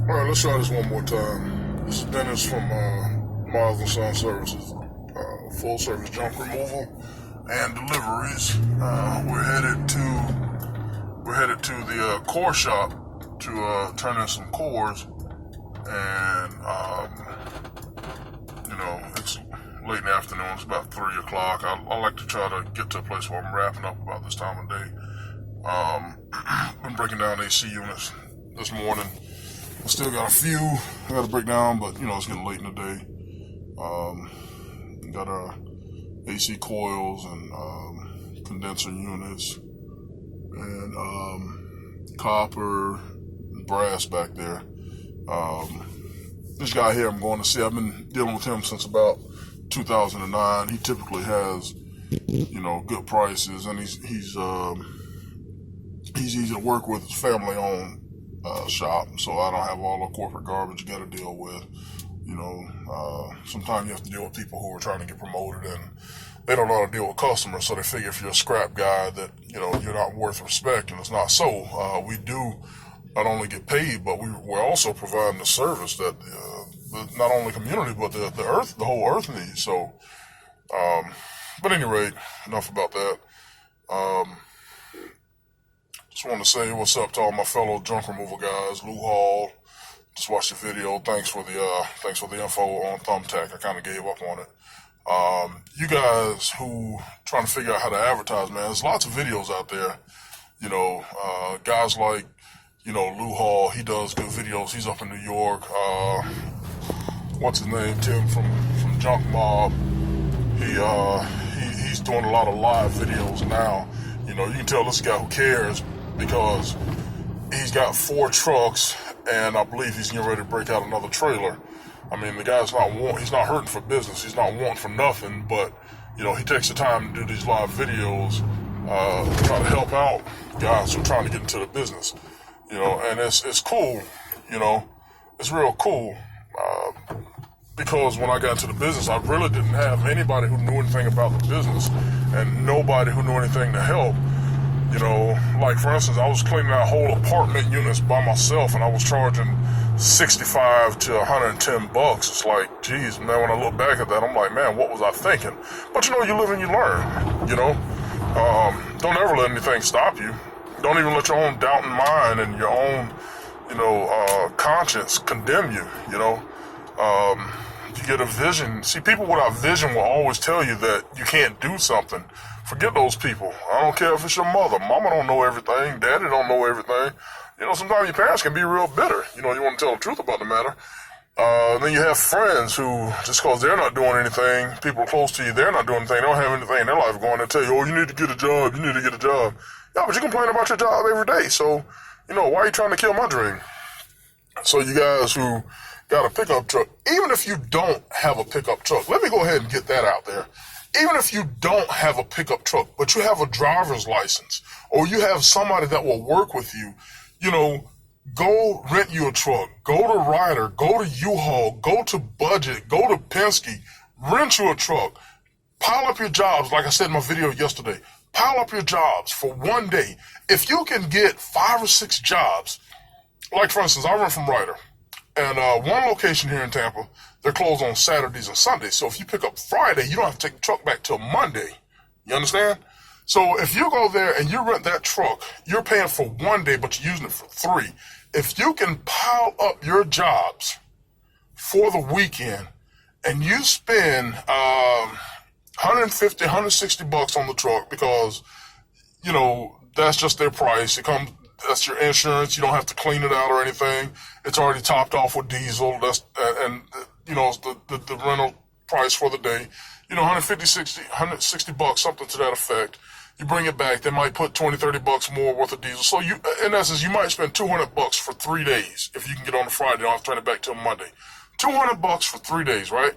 All right, let's try this one more time. This is Dennis from Miles and Son Services, full service junk removal and deliveries. We're headed to the core shop to turn in some cores, and it's late in the afternoon. It's about 3 o'clock. I like to try to get to a place where I'm wrapping up about this time of day. Been breaking down AC units this morning. I still got a few I got to break down, but it's getting late in the day. Got AC coils and condenser units and copper and brass back there. This guy here I'm going to see, I've been dealing with him since about 2009. He typically has good prices, and he's easy to work with. It's family owned shop, so I don't have all the corporate garbage you got to deal with. Sometimes you have to deal with people who are trying to get promoted, and they don't know how to deal with customers, so they figure if you're a scrap guy that you're not worth respect, and it's not so. We do not only get paid, but we're also providing the service that not only community but the whole earth needs. So, but at any rate, enough about that. Just want to say what's up to all my fellow junk removal guys. Lou Hall, just watched the video. Thanks for the info on Thumbtack. I kind of gave up on it. You guys who trying to figure out how to advertise, man, there's lots of videos out there. Guys like Lou Hall, he does good videos. He's up in New York. What's his name? Tim from Junk Mob. He's doing a lot of live videos now. You can tell this guy who cares, because he's got 4 trucks, and I believe he's getting ready to break out another trailer. I mean, the guy's he's not hurting for business. He's not wanting for nothing, but, he takes the time to do these live videos, try to help out guys who are trying to get into the business, and it's cool, it's real cool, because when I got into the business, I really didn't have anybody who knew anything about the business, and nobody who knew anything to help. Like for instance, I was cleaning out whole apartment units by myself, and I was charging $65 to $110. It's like, geez, man, when I look back at that, I'm like, man, what was I thinking? But you live and you learn, Don't ever let anything stop you. Don't even let your own doubting mind and your own, conscience condemn you, You get a vision. See, people without vision will always tell you that you can't do something. Forget those people. I don't care if it's your mother. Mama don't know everything. Daddy don't know everything. Sometimes your parents can be real bitter. You want to tell the truth about the matter. Then you have friends who, just because they're not doing anything, people close to you, they're not doing anything, they don't have anything in their life going to tell you, oh, you need to get a job, you need to get a job. Yeah, but you complain about your job every day. So, why are you trying to kill my dream? So you guys who got a pickup truck, even if you don't have a pickup truck, let me go ahead and get that out there. Even if you don't have a pickup truck, but you have a driver's license, or you have somebody that will work with you, go rent you a truck, go to Ryder, go to U-Haul, go to Budget, go to Penske, rent you a truck, pile up your jobs. Like I said in my video yesterday, pile up your jobs for one day. If you can get 5 or 6 jobs, like for instance, I rent from Ryder. And one location here in Tampa, they're closed on Saturdays and Sundays. So if you pick up Friday, you don't have to take the truck back till Monday. You understand? So if you go there and you rent that truck, you're paying for one day, but you're using it for 3. If you can pile up your jobs for the weekend and you spend $150, $160 on the truck, because, that's just their price. That's your insurance. You don't have to clean it out or anything. It's already topped off with diesel. It's the rental price for the day. $160, something to that effect. You bring it back, they might put $20, $30 more worth of diesel. So in essence, you might spend $200 for 3 days if you can get on a Friday. You don't have to turn it back till Monday. $200 for 3 days, right?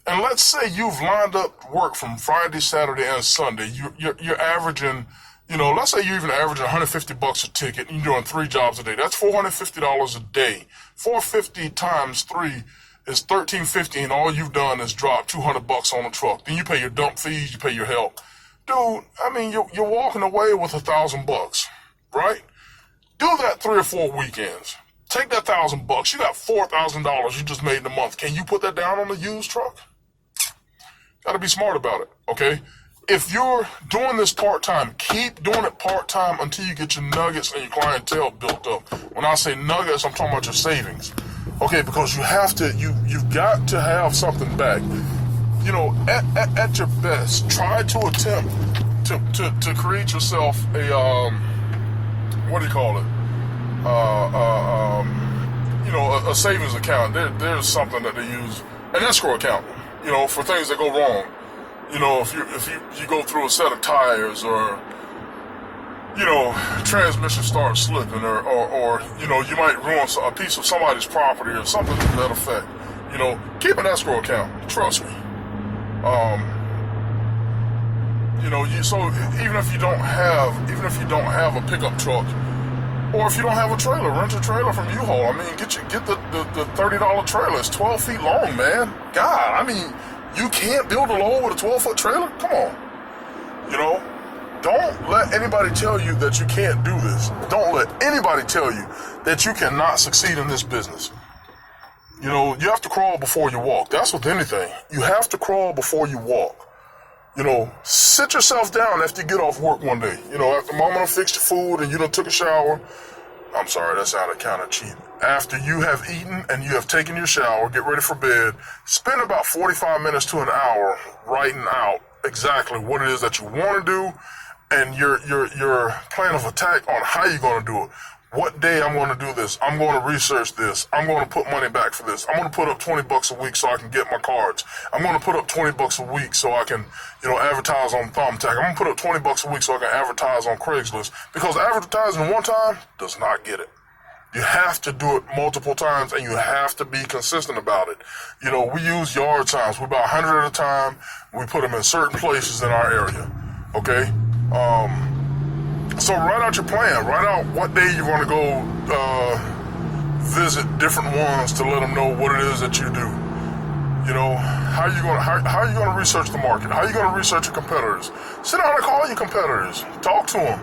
And let's say you've lined up work from Friday, Saturday, and Sunday. You're averaging, let's say you're even averaging $150 a ticket, and you're doing 3 jobs a day. That's $450 a day. $450 times 3 is $1,350, and all you've done is drop $200 on the truck. Then you pay your dump fees, you pay your help. Dude, I mean, you're walking away with $1,000, right? Do that 3 or 4 weekends. Take that $1,000. You got $4,000 you just made in a month. Can you put that down on a used truck? Got to be smart about it, okay? If you're doing this part-time, keep doing it part-time until you get your nuggets and your clientele built up. When I say nuggets, I'm talking about your savings, okay? Because you have to, you've got to have something back. You know, at your best, try to attempt to create yourself a, what do you call it? You know, a savings account. There's something that they use, an escrow account, you know, for things that go wrong. You know, if you go through a set of tires, or, you know, transmission starts slipping, or you know, you might ruin a piece of somebody's property or something to that effect. You know, keep an escrow account. Trust me. You know, so even if you don't have a pickup truck, or if you don't have a trailer, rent a trailer from U-Haul. I mean, get the $30 trailer. It's 12 feet long, man. God, I mean, you can't build a load with a 12-foot trailer? Come on. You know, don't let anybody tell you that you can't do this. Don't let anybody tell you that you cannot succeed in this business. You know, you have to crawl before you walk. That's with anything. You have to crawl before you walk. You know, sit yourself down after you get off work one day. You know, after mama done fixed your food and you done took a shower. I'm sorry, that sounded kind of cheap. After you have eaten and you have taken your shower, get ready for bed, spend about 45 minutes to an hour writing out exactly what it is that you want to do and your plan of attack on how you're going to do it. What day I'm going to do this. I'm going to research this. I'm going to put money back for this. I'm going to put up $20 a week so I can get my cards. I'm going to put up $20 a week so I can, you know, advertise on Thumbtack. I'm going to put up $20 a week so I can advertise on Craigslist, because advertising one time does not get it. You have to do it multiple times, and you have to be consistent about it. You know, we use yard signs. We buy 100 at a time. We put them in certain places in our area. Okay? So write out your plan. Write out what day you're going to go visit different ones to let them know what it is that you do. You know, how are you going to research the market? How are you going to research your competitors? Sit down and call your competitors. Talk to them.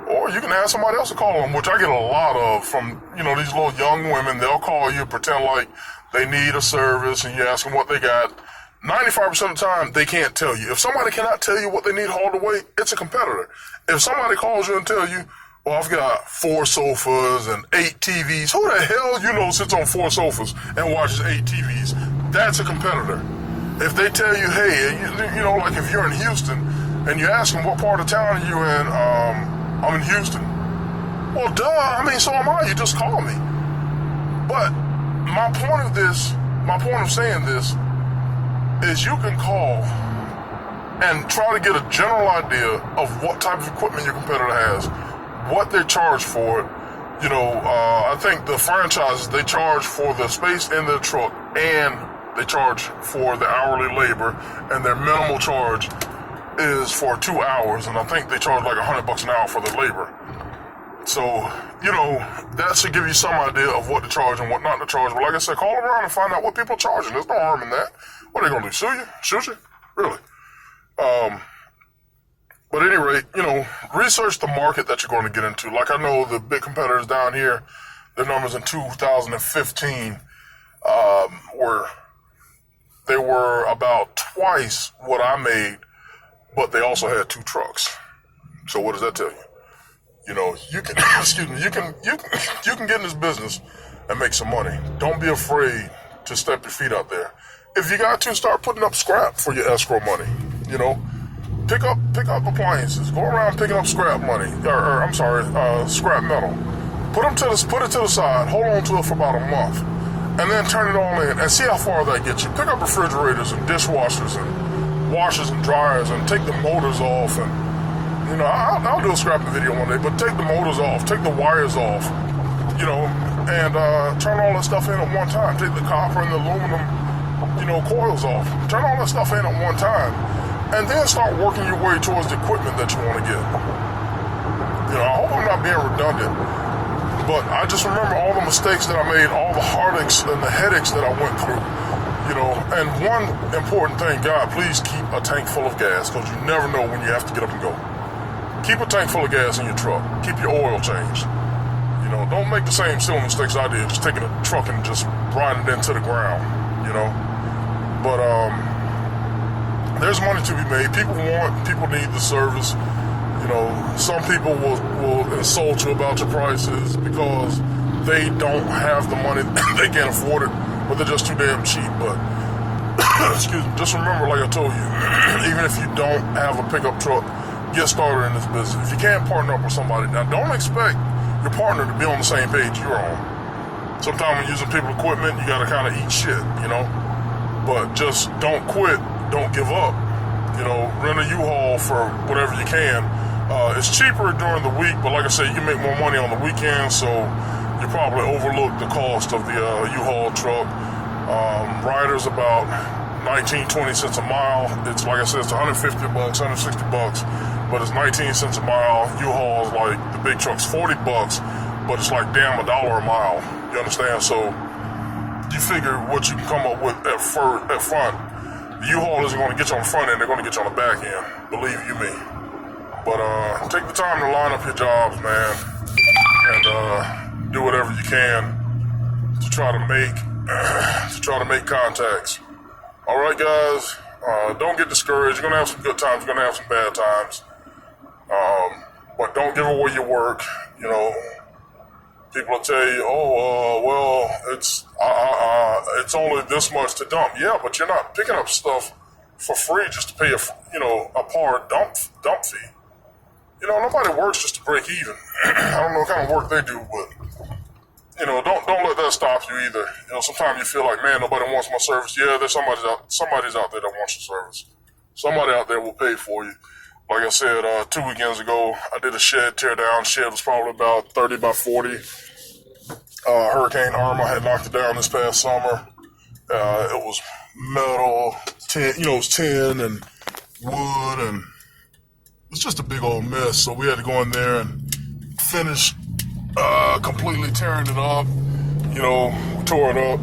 Or you can ask somebody else to call them, which I get a lot of from, you know, these little young women. They'll call you, pretend like they need a service, and you ask them what they got. 95% of the time, they can't tell you. If somebody cannot tell you what they need hauled away, it's a competitor. If somebody calls you and tell you, well, I've got 4 sofas and 8 TVs, who the hell you know sits on 4 sofas and watches 8 TVs? That's a competitor. If they tell you, hey, you know, like if you're in Houston and you ask them what part of town are you in, I'm in Houston. Well, duh, I mean, so am I. You just call me. But my point of saying this is you can call and try to get a general idea of what type of equipment your competitor has, what they charge for it. You know, I think the franchises, they charge for the space in their truck and they charge for the hourly labor, and their minimal charge is for 2 hours, and I think they charge like $100 an hour for the labor. So, you know, that should give you some idea of what to charge and what not to charge. But like I said, call around and find out what people are charging. There's no harm in that. What are they going to do, sue you? Shoot you? Really? But at any rate, you know, research the market that you're going to get into. Like I know the big competitors down here, their numbers in 2015 they were about twice what I made, but they also had 2 trucks. So what does that tell you? You know, you can, excuse me, you can get in this business and make some money. Don't be afraid to step your feet out there. If you got to, start putting up scrap for your escrow money. You know, pick up appliances. Go around picking up scrap money, scrap metal. Put it to the side. Hold on to it for about a month, and then turn it all in and see how far that gets you. Pick up refrigerators and dishwashers and washers and dryers and take the motors off. And you know, I'll do a scrapping video one day, but take the motors off, take the wires off, you know, and turn all that stuff in at one time. Take the copper and the aluminum, you know, coils off. Turn all that stuff in at one time, and then start working your way towards the equipment that you want to get. You know, I hope I'm not being redundant, but I just remember all the mistakes that I made, all the heartaches and the headaches that I went through. You know, and one important thing, God, please keep a tank full of gas, because you never know when you have to get up and go. Keep a tank full of gas in your truck. Keep your oil changed. You know, don't make the same silly mistakes I did, just taking a truck and just riding it into the ground, you know. But there's money to be made. People need the service. You know, some people will insult you about your prices because they don't have the money, they can't afford it, but they're just too damn cheap. But excuse me, just remember, like I told you, even if you don't have a pickup truck, get started in this business. If you can't partner up with somebody, now don't expect your partner to be on the same page you're on. Sometimes when using people's equipment, you gotta kind of eat shit, you know. But just don't quit, don't give up. You know, rent a U-Haul for whatever you can. It's cheaper during the week, but like I said, you can make more money on the weekend, so you probably overlook the cost of the U-Haul truck. Rider's about 19-20 cents a mile. It's like I said, it's $150, $160, but it's 19 cents a mile. U-Haul is like the big truck's $40, but it's like damn $1 a mile. You understand? So you figure what you can come up with at front. The U-Haul isn't going to get you on the front end; they're going to get you on the back end. Believe you me. But take the time to line up your jobs, man, and do whatever you can to try to make contacts. All right, guys, don't get discouraged. You're gonna have some good times. You're gonna have some bad times, but don't give away your work. You know, people will tell you, "Oh, well, it's only this much to dump." Yeah, but you're not picking up stuff for free just to pay a par dump fee. You know, nobody works just to break even. I don't know what kind of work they do, but you know, don't let that stop you either. You know, sometimes you feel like, man, nobody wants my service. Yeah, there's somebody's out there that wants your service. Somebody out there will pay for you. Like I said, 2 weekends ago, I did a shed tear down. Shed was probably about 30 by 40. Hurricane Irma had knocked it down this past summer. It was metal, tin, you know, it was tin and wood, and it's just a big old mess. So we had to go in there and finish completely tearing it up. You know, we tore it up.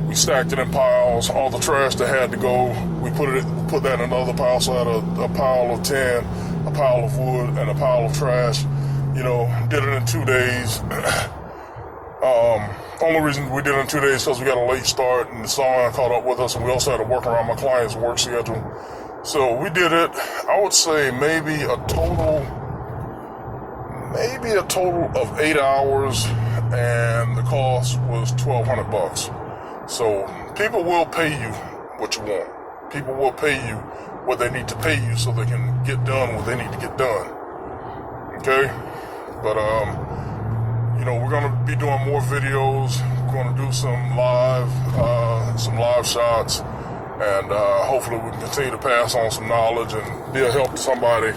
We stacked it in piles. All the trash that had to go, we put that in another pile. So I had a pile of tin, a pile of wood, and a pile of trash. You know, did it in 2 days. Only reason we did it in 2 days because we got a late start and the sun caught up with us, and we also had to work around my client's work schedule. So we did it, I would say maybe a total of 8 hours, and the cost was $1,200. So people will pay you what you want. People will pay you what they need to pay you so they can get done what they need to get done. Okay? But you know, we're gonna be doing more videos. We're gonna do some live shots, and hopefully we can continue to pass on some knowledge and be a help to somebody.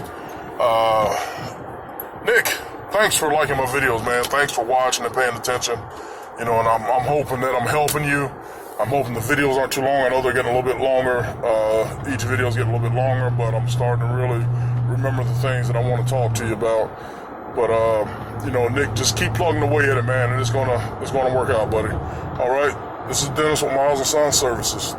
Nick, thanks for liking my videos, man. Thanks for watching and paying attention. You know, and I'm hoping that I'm helping you. I'm hoping the videos aren't too long. I know they're getting a little bit longer. Each video's getting a little bit longer, but I'm starting to really remember the things that I want to talk to you about. But you know, Nick, just keep plugging away at it, man, and it's gonna work out, buddy. All right. This is Dennis with Miles and Son Services.